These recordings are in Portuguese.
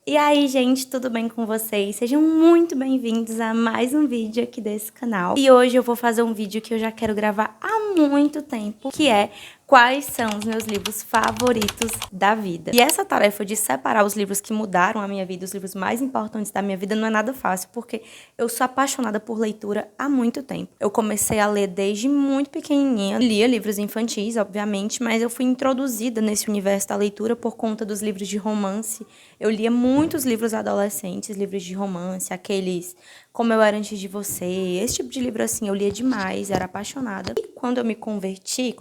E aí, gente, tudo bem com vocês? Sejam muito bem-vindos a mais um vídeo aqui desse canal. E hoje eu vou fazer um vídeo que eu já quero gravar há muito tempo, que é quais são os meus livros favoritos da vida. E essa tarefa de separar os livros que mudaram a minha vida, os livros mais importantes da minha vida, não é nada fácil, porque eu sou apaixonada por leitura há muito tempo. Eu comecei a ler desde muito pequenininha, lia livros infantis, obviamente, mas eu fui introduzida nesse universo da leitura por conta dos livros de romance. Eu lia muitos livros adolescentes, livros de romance, aqueles Como Eu Era Antes de Você, esse tipo de livro assim, eu lia demais, era apaixonada. E quando eu me converti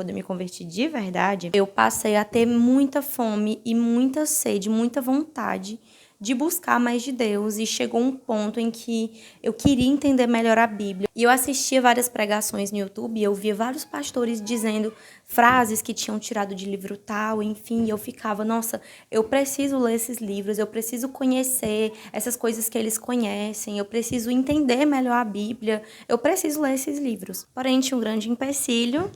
de verdade, eu passei a ter muita fome e muita sede, muita vontade de buscar mais de Deus, e chegou um ponto em que eu queria entender melhor a Bíblia. E eu assistia várias pregações no YouTube e eu via vários pastores dizendo frases que tinham tirado de livro tal, enfim, e eu ficava, nossa, eu preciso ler esses livros, eu preciso conhecer essas coisas que eles conhecem, eu preciso entender melhor a Bíblia, eu preciso ler esses livros. Porém, tinha um grande empecilho: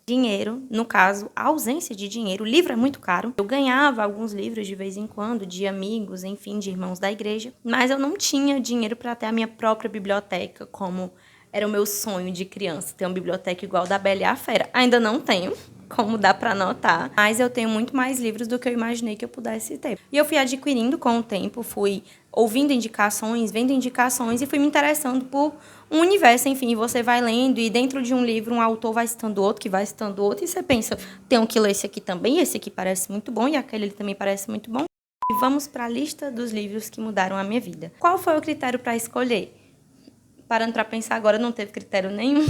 dinheiro, no caso, a ausência de dinheiro. O livro é muito caro. Eu ganhava alguns livros de vez em quando, de amigos, enfim, de irmãos da igreja, mas eu não tinha dinheiro para ter a minha própria biblioteca, como era o meu sonho de criança, ter uma biblioteca igual da Bela e a Fera. Ainda não tenho, como dá para notar, mas eu tenho muito mais livros do que eu imaginei que eu pudesse ter. E eu fui adquirindo com o tempo, fui ouvindo indicações, vendo indicações e fui me interessando por um universo, enfim, você vai lendo e dentro de um livro um autor vai citando outro, que vai citando outro, e você pensa, tenho que ler esse aqui também, esse aqui parece muito bom e aquele ali também parece muito bom. E vamos para a lista dos livros que mudaram a minha vida. Qual foi o critério para escolher? Parando para pensar agora, não teve critério nenhum.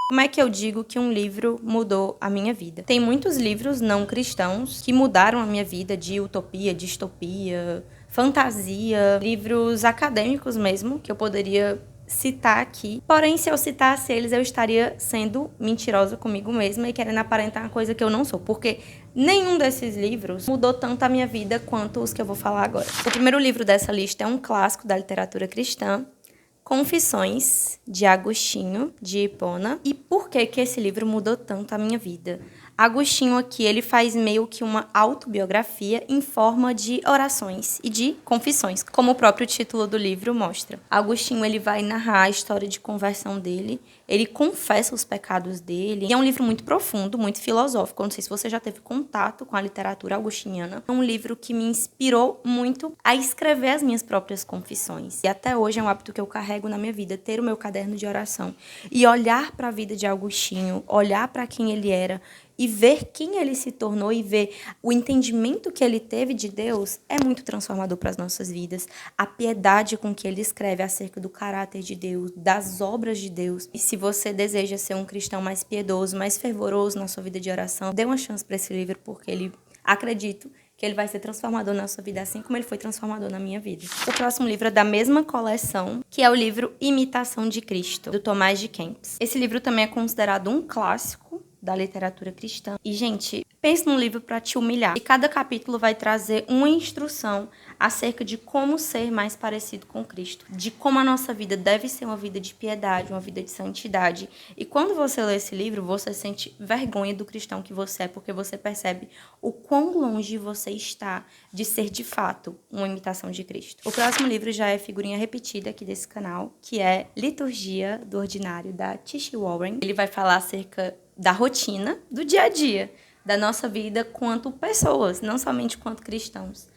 Como é que eu digo que um livro mudou a minha vida? Tem muitos livros não cristãos que mudaram a minha vida, de utopia, distopia, fantasia, livros acadêmicos mesmo, que eu poderia citar aqui. Porém, se eu citasse eles, eu estaria sendo mentirosa comigo mesma e querendo aparentar uma coisa que eu não sou, porque nenhum desses livros mudou tanto a minha vida quanto os que eu vou falar agora. O primeiro livro dessa lista é um clássico da literatura cristã, Confissões, de Agostinho, de Hipona. E por que esse livro mudou tanto a minha vida? Agostinho aqui, ele faz meio que uma autobiografia em forma de orações e de confissões, como o próprio título do livro mostra. Agostinho, ele vai narrar a história de conversão dele, ele confessa os pecados dele, e é um livro muito profundo, muito filosófico. Eu não sei se você já teve contato com a literatura agostiniana. É um livro que me inspirou muito a escrever as minhas próprias confissões. E até hoje é um hábito que eu carrego na minha vida, ter o meu caderno de oração e olhar para a vida de Agostinho, olhar para quem ele era e ver quem ele se tornou e ver o entendimento que ele teve de Deus é muito transformador para as nossas vidas. A piedade com que ele escreve acerca do caráter de Deus, das obras de Deus. E se você deseja ser um cristão mais piedoso, mais fervoroso na sua vida de oração, dê uma chance para esse livro, porque ele, acredito, que ele vai ser transformador na sua vida, assim como ele foi transformador na minha vida. O próximo livro é da mesma coleção, que é o livro Imitação de Cristo, do Tomás de Kempis. Esse livro também é considerado um clássico da literatura cristã. E, gente, pense num livro para te humilhar. E cada capítulo vai trazer uma instrução acerca de como ser mais parecido com Cristo, de como a nossa vida deve ser uma vida de piedade, uma vida de santidade. E quando você lê esse livro, você sente vergonha do cristão que você é, porque você percebe o quão longe você está de ser, de fato, uma imitação de Cristo. O próximo livro já é figurinha repetida aqui desse canal, que é Liturgia do Ordinário, da T.T. Warren. Ele vai falar acerca da rotina, do dia a dia, da nossa vida quanto pessoas, não somente quanto cristãos.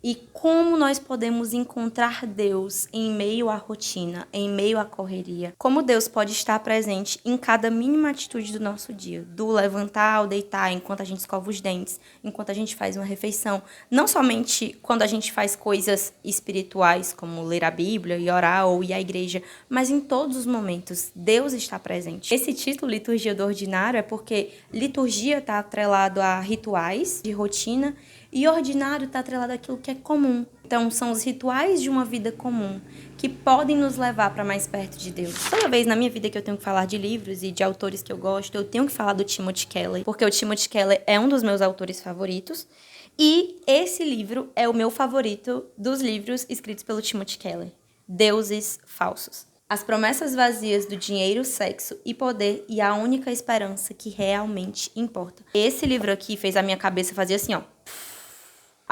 E como nós podemos encontrar Deus em meio à rotina, em meio à correria. Como Deus pode estar presente em cada mínima atitude do nosso dia. Do levantar ao deitar, enquanto a gente escova os dentes, enquanto a gente faz uma refeição. Não somente quando a gente faz coisas espirituais, como ler a Bíblia e orar ou ir à igreja, mas em todos os momentos Deus está presente. Esse título, Liturgia do Ordinário, é porque liturgia está atrelado a rituais de rotina, e ordinário está atrelado àquilo que é comum. Então, são os rituais de uma vida comum que podem nos levar para mais perto de Deus. Toda vez na minha vida que eu tenho que falar de livros e de autores que eu gosto, eu tenho que falar do Timothy Keller, porque o Timothy Keller é um dos meus autores favoritos. E esse livro é o meu favorito dos livros escritos pelo Timothy Keller, Deuses Falsos. As promessas vazias do dinheiro, sexo e poder e a única esperança que realmente importa. Esse livro aqui fez a minha cabeça fazer assim, ó.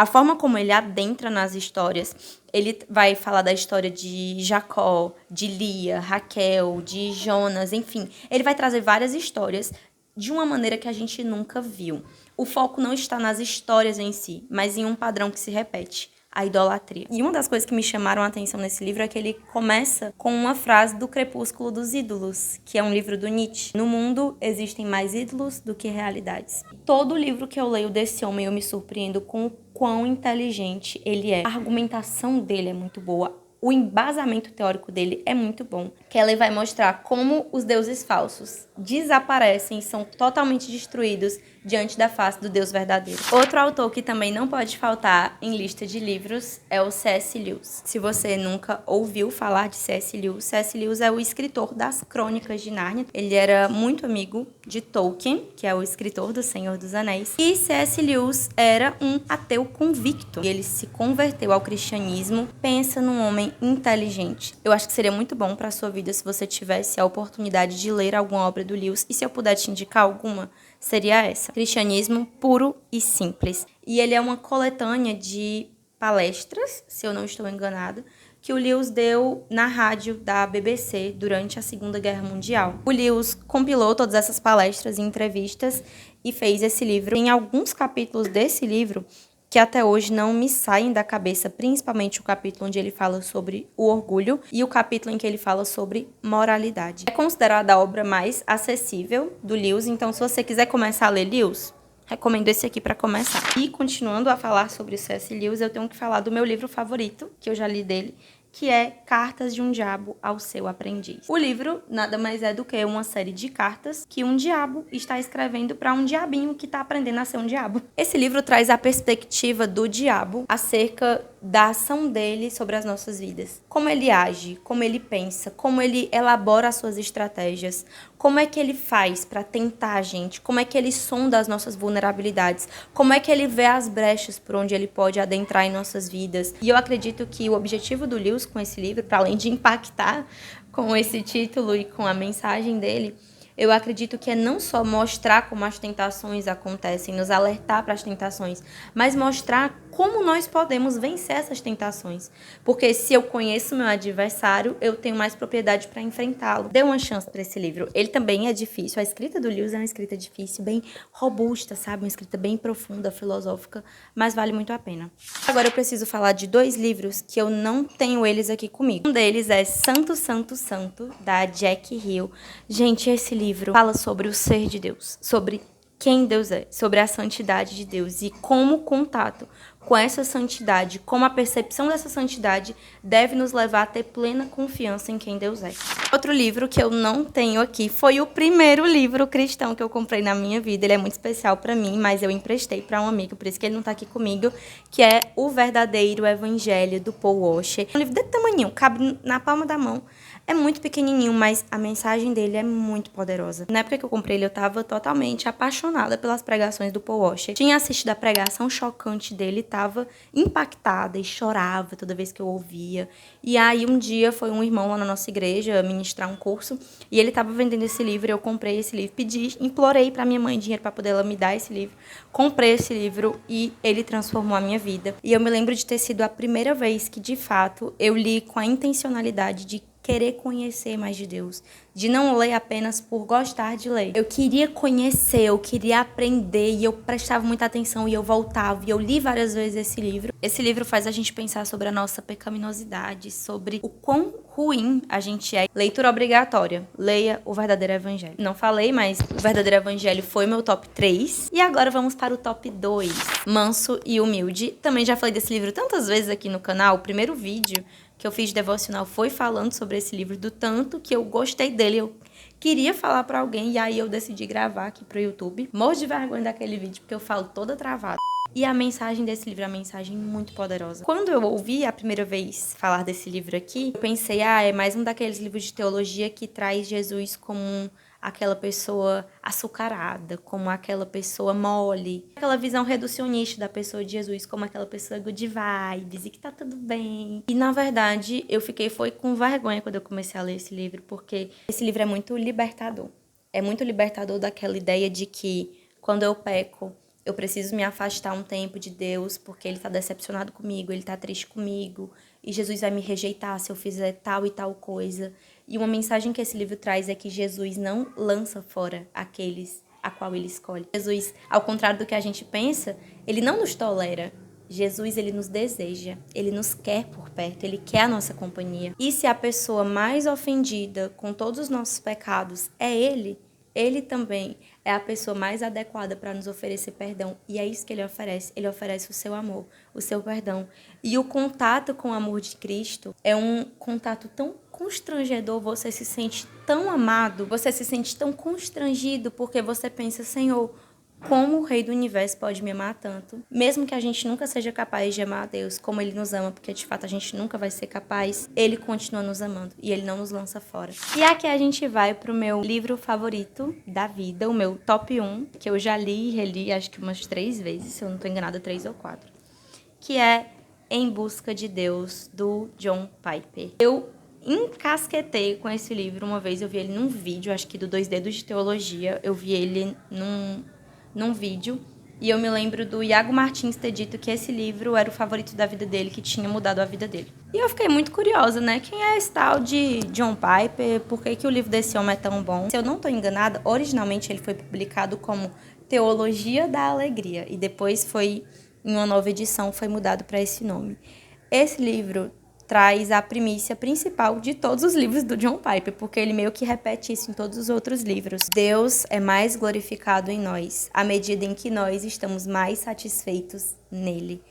A forma como ele adentra nas histórias, ele vai falar da história de Jacó, de Lia, Raquel, de Jonas, enfim. Ele vai trazer várias histórias de uma maneira que a gente nunca viu. O foco não está nas histórias em si, mas em um padrão que se repete. A idolatria. E uma das coisas que me chamaram a atenção nesse livro é que ele começa com uma frase do Crepúsculo dos Ídolos, que é um livro do Nietzsche. No mundo existem mais ídolos do que realidades. Todo livro que eu leio desse homem eu me surpreendo com o quão inteligente ele é. A argumentação dele é muito boa. O embasamento teórico dele é muito bom. Que ele vai mostrar como os deuses falsos desaparecem e são totalmente destruídos diante da face do Deus verdadeiro. Outro autor que também não pode faltar em lista de livros é o C.S. Lewis. Se você nunca ouviu falar de C.S. Lewis é o escritor das Crônicas de Nárnia. Ele era muito amigo de Tolkien, que é o escritor do Senhor dos Anéis. E C.S. Lewis era um ateu convicto. E ele se converteu ao cristianismo. Pensa num homem inteligente. Eu acho que seria muito bom para a sua vida se você tivesse a oportunidade de ler alguma obra do Lewis. E se eu puder te indicar alguma, seria essa. Cristianismo puro e simples. E ele é uma coletânea de palestras, se eu não estou enganada, que o Lewis deu na rádio da BBC durante a Segunda Guerra Mundial. O Lewis compilou todas essas palestras e entrevistas e fez esse livro. Tem alguns capítulos desse livro que até hoje não me saem da cabeça, principalmente o capítulo onde ele fala sobre o orgulho e o capítulo em que ele fala sobre moralidade. É considerada a obra mais acessível do Lewis, então se você quiser começar a ler Lewis, recomendo esse aqui para começar. E continuando a falar sobre o C.S. Lewis, eu tenho que falar do meu livro favorito, que eu já li dele, que é Cartas de um Diabo ao Seu Aprendiz. O livro nada mais é do que uma série de cartas que um diabo está escrevendo para um diabinho que está aprendendo a ser um diabo. Esse livro traz a perspectiva do diabo acerca da ação dele sobre as nossas vidas. Como ele age, como ele pensa, como ele elabora as suas estratégias, como é que ele faz para tentar a gente, como é que ele sonda as nossas vulnerabilidades, como é que ele vê as brechas por onde ele pode adentrar em nossas vidas. E eu acredito que o objetivo do Lewis com esse livro, para além de impactar com esse título e com a mensagem dele, eu acredito que é não só mostrar como as tentações acontecem, nos alertar para as tentações, mas mostrar como nós podemos vencer essas tentações. Porque se eu conheço meu adversário, eu tenho mais propriedade para enfrentá-lo. Dê uma chance para esse livro. Ele também é difícil. A escrita do Lewis é uma escrita difícil, bem robusta, sabe? Uma escrita bem profunda, filosófica, mas vale muito a pena. Agora eu preciso falar de 2 livros que eu não tenho eles aqui comigo. Um deles é Santo, Santo, Santo, da Jack Hill. Gente, esse livro fala sobre o ser de Deus, sobre quem Deus é, sobre a santidade de Deus e como o contato com essa santidade, como a percepção dessa santidade deve nos levar a ter plena confiança em quem Deus é. Outro livro que eu não tenho aqui foi o primeiro livro cristão que eu comprei na minha vida. Ele é muito especial para mim, mas eu emprestei para um amigo, por isso que ele não tá aqui comigo, que é O Verdadeiro Evangelho, do Paul Washer. Um livro desse tamanho, cabe na palma da mão. É muito pequenininho, mas a mensagem dele é muito poderosa. Na época que eu comprei ele, eu tava totalmente apaixonada pelas pregações do Paul Washer. Tinha assistido a pregação chocante dele, tava impactada e chorava toda vez que eu ouvia. E aí um dia foi um irmão lá na nossa igreja ministrar um curso e ele tava vendendo esse livro, eu comprei esse livro, pedi, implorei pra minha mãe dinheiro pra poder ela me dar esse livro. Comprei esse livro e ele transformou a minha vida. E eu me lembro de ter sido a primeira vez que, de fato, eu li com a intencionalidade de querer conhecer mais de Deus, de não ler apenas por gostar de ler. Eu queria conhecer, eu queria aprender e eu prestava muita atenção e eu voltava e eu li várias vezes esse livro. Esse livro faz a gente pensar sobre a nossa pecaminosidade, sobre o quão ruim a gente é. Leitura obrigatória. Leia O Verdadeiro Evangelho. Não falei, mas O Verdadeiro Evangelho foi meu top 3. E agora vamos para o top 2. Manso e Humilde. Também já falei desse livro tantas vezes aqui no canal. O primeiro vídeo que eu fiz de devocional foi falando sobre esse livro, do tanto que eu gostei dele, eu queria falar pra alguém, e aí eu decidi gravar aqui pro YouTube. Morro de vergonha daquele vídeo, porque eu falo toda travada. E a mensagem desse livro é uma mensagem muito poderosa. Quando eu ouvi a primeira vez falar desse livro aqui, eu pensei, é mais um daqueles livros de teologia que traz Jesus como aquela pessoa açucarada, como aquela pessoa mole. Aquela visão reducionista da pessoa de Jesus, como aquela pessoa good vibes e que tá tudo bem. E, na verdade, eu foi com vergonha quando eu comecei a ler esse livro, porque esse livro é muito libertador. É muito libertador daquela ideia de que, quando eu peco, eu preciso me afastar um tempo de Deus porque Ele está decepcionado comigo, Ele está triste comigo e Jesus vai me rejeitar se eu fizer tal e tal coisa. E uma mensagem que esse livro traz é que Jesus não lança fora aqueles a qual Ele escolhe. Jesus, ao contrário do que a gente pensa, Ele não nos tolera. Jesus, Ele nos deseja, Ele nos quer por perto, Ele quer a nossa companhia. E se a pessoa mais ofendida com todos os nossos pecados é Ele, Ele também é a pessoa mais adequada para nos oferecer perdão. E é isso que Ele oferece o seu amor, o seu perdão. E o contato com o amor de Cristo é um contato tão constrangedor, você se sente tão amado, você se sente tão constrangido porque você pensa, Senhor, como o Rei do Universo pode me amar tanto? Mesmo que a gente nunca seja capaz de amar a Deus como Ele nos ama, porque de fato a gente nunca vai ser capaz, Ele continua nos amando e Ele não nos lança fora. E aqui a gente vai pro meu livro favorito da vida, o meu top 1, que eu já li e reli acho que umas 3 vezes, se eu não tô enganada, 3 ou 4, que é Em Busca de Deus, do John Piper. Eu encasquetei com esse livro uma vez, eu vi ele num vídeo, acho que do 2 Dedos de Teologia, eu vi ele num vídeo, e eu me lembro do Iago Martins ter dito que esse livro era o favorito da vida dele, que tinha mudado a vida dele. E eu fiquei muito curiosa, né? Quem é esse tal de John Piper? Por que o livro desse homem é tão bom? Se eu não estou enganada, originalmente ele foi publicado como Teologia da Alegria, e depois foi, em uma nova edição, foi mudado para esse nome. Esse livro traz a primícia principal de todos os livros do John Piper, porque ele meio que repete isso em todos os outros livros. Deus é mais glorificado em nós, à medida em que nós estamos mais satisfeitos nele.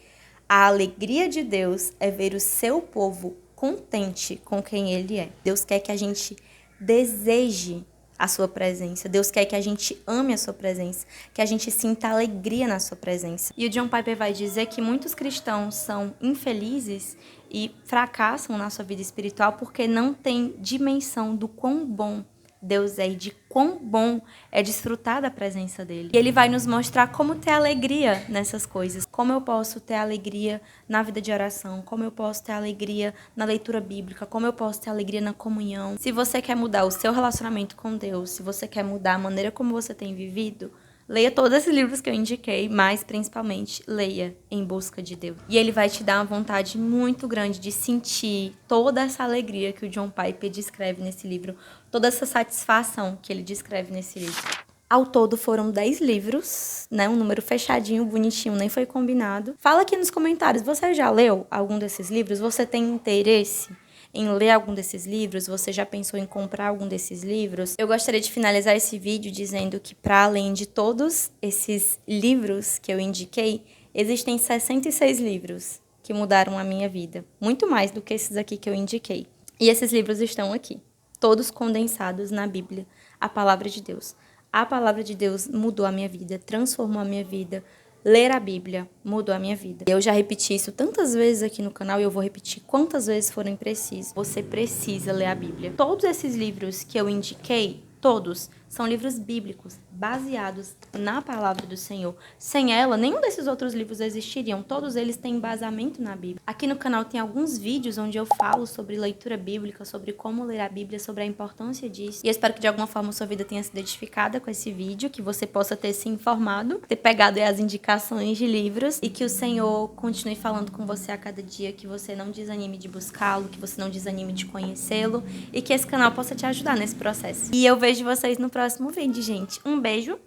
A alegria de Deus é ver o seu povo contente com quem ele é. Deus quer que a gente deseje a sua presença. Deus quer que a gente ame a sua presença, que a gente sinta alegria na sua presença. E o John Piper vai dizer que muitos cristãos são infelizes e fracassam na sua vida espiritual porque não têm dimensão do quão bom Deus é e de quão bom é desfrutar da presença dele. E ele vai nos mostrar como ter alegria nessas coisas. Como eu posso ter alegria na vida de oração, como eu posso ter alegria na leitura bíblica, como eu posso ter alegria na comunhão. Se você quer mudar o seu relacionamento com Deus, se você quer mudar a maneira como você tem vivido, leia todos esses livros que eu indiquei, mas principalmente leia Em Busca de Deus. E ele vai te dar uma vontade muito grande de sentir toda essa alegria que o John Piper descreve nesse livro, toda essa satisfação que ele descreve nesse livro. Ao todo foram 10 livros, né? Um número fechadinho, bonitinho, nem foi combinado. Fala aqui nos comentários, você já leu algum desses livros? Você tem interesse em ler algum desses livros? Você já pensou em comprar algum desses livros? Eu gostaria de finalizar esse vídeo dizendo que, para além de todos esses livros que eu indiquei, existem 66 livros que mudaram a minha vida. Muito mais do que esses aqui que eu indiquei. E esses livros estão aqui, todos condensados na Bíblia, a Palavra de Deus. A Palavra de Deus mudou a minha vida, transformou a minha vida. Ler a Bíblia mudou a minha vida. Eu já repeti isso tantas vezes aqui no canal e eu vou repetir quantas vezes forem precisas. Você precisa ler a Bíblia. Todos esses livros que eu indiquei, todos, são livros bíblicos, baseados na palavra do Senhor. Sem ela, nenhum desses outros livros existiriam. Todos eles têm embasamento na Bíblia. Aqui no canal tem alguns vídeos onde eu falo sobre leitura bíblica, sobre como ler a Bíblia, sobre a importância disso. E eu espero que de alguma forma sua vida tenha sido edificada com esse vídeo, que você possa ter se informado, ter pegado as indicações de livros e que o Senhor continue falando com você a cada dia, que você não desanime de buscá-lo, que você não desanime de conhecê-lo e que esse canal possa te ajudar nesse processo. E eu vejo vocês no próximo vídeo, gente. Um beijo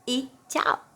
e tchau!